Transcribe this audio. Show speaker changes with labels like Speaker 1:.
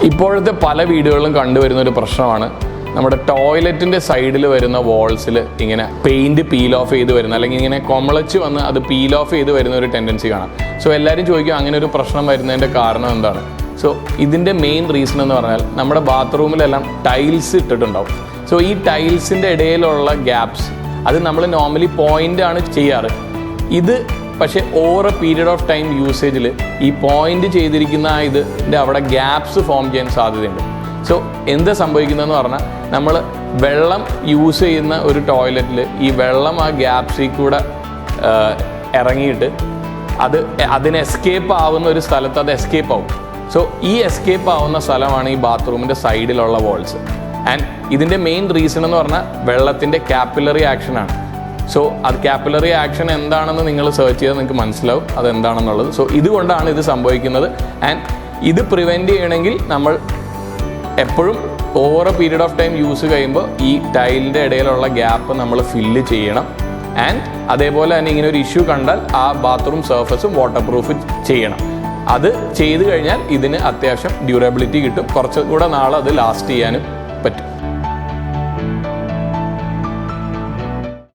Speaker 1: ഇപ്പോഴത്തെ പല വീടുകളിലും കണ്ടുവരുന്ന ഒരു പ്രശ്നമാണ് നമ്മുടെ ടോയ്ലറ്റിൻ്റെ സൈഡിൽ വരുന്ന വാൾസിൽ ഇങ്ങനെ പെയിൻറ്റ് പീൽ ഓഫ് ചെയ്ത് വരുന്ന, അല്ലെങ്കിൽ ഇങ്ങനെ കൊമളച്ച് വന്ന് അത് പീൽ ഓഫ് ചെയ്ത് വരുന്ന ഒരു ടെൻഡൻസി കാണാം. സോ എല്ലാവരും ചോദിക്കും അങ്ങനെ ഒരു പ്രശ്നം വരുന്നതിൻ്റെ കാരണം എന്താണ്. സോ ഇതിൻ്റെ മെയിൻ റീസൺ എന്ന് പറഞ്ഞാൽ നമ്മുടെ ബാത്റൂമിലെല്ലാം ടൈൽസ് ഇട്ടിട്ടുണ്ടാവും. സോ ഈ ടൈൽസിൻ്റെ ഇടയിലുള്ള ഗ്യാപ്സ് അത് നമ്മൾ നോർമലി പോയിൻ്റാണ് ചെയ്യാറ്. ഇത് പക്ഷേ over a period of time യൂസേജിൽ ഈ പോയിൻ്റ് ചെയ്തിരിക്കുന്ന ഇതിൻ്റെ അവിടെ ഗ്യാപ്സ് ഫോം ചെയ്യാൻ സാധ്യതയുണ്ട്. സോ എന്താ സംഭവിക്കുന്നതെന്ന് പറഞ്ഞാൽ നമ്മൾ വെള്ളം യൂസ് ചെയ്യുന്ന ഒരു ടോയ്ലറ്റിൽ ഈ വെള്ളം ആ ഗ്യാപ്സിൽ കൂടെ ഇറങ്ങിയിട്ട് അതിന് എസ്കേപ്പ് ആവുന്ന ഒരു സ്ഥലത്ത് അത് എസ്കേപ്പ് ആവും. സോ ഈ എസ്കേപ്പ് ആവുന്ന സ്ഥലമാണ് ഈ ബാത്റൂമിൻ്റെ സൈഡിലുള്ള വാൾസ്. ആൻഡ് ഇതിൻ്റെ മെയിൻ റീസൺ എന്ന് പറഞ്ഞാൽ വെള്ളത്തിൻ്റെ കാപ്പിലറി ആക്ഷനാണ്. സോ അത് കാപ്പിലറി ആക്ഷൻ എന്താണെന്ന് നിങ്ങൾ സെർച്ച് ചെയ്താൽ നിങ്ങൾക്ക് മനസ്സിലാവും അതെന്താണെന്നുള്ളത്. സോ ഇതുകൊണ്ടാണ് ഇത് സംഭവിക്കുന്നത്. ആൻഡ് ഇത് പ്രിവെൻറ്റ് ചെയ്യണമെങ്കിൽ നമ്മൾ എപ്പോഴും over A period of time use കഴിയുമ്പോൾ ഈ ടൈലിൻ്റെ ഇടയിലുള്ള ഗ്യാപ്പ് നമ്മൾ ഫില്ല് ചെയ്യണം. ആൻഡ് അതേപോലെ തന്നെ ഇങ്ങനെ ഒരു ഇഷ്യൂ കണ്ടാൽ ആ ബാത്റൂം സർഫസും വാട്ടർ പ്രൂഫ് ചെയ്യണം. അത് ചെയ്ത് കഴിഞ്ഞാൽ ഇതിന് അത്യാവശ്യം ഡ്യൂറബിലിറ്റി കിട്ടും, കുറച്ചുകൂടെ നാളെ അത് ലാസ്റ്റ് ചെയ്യാനും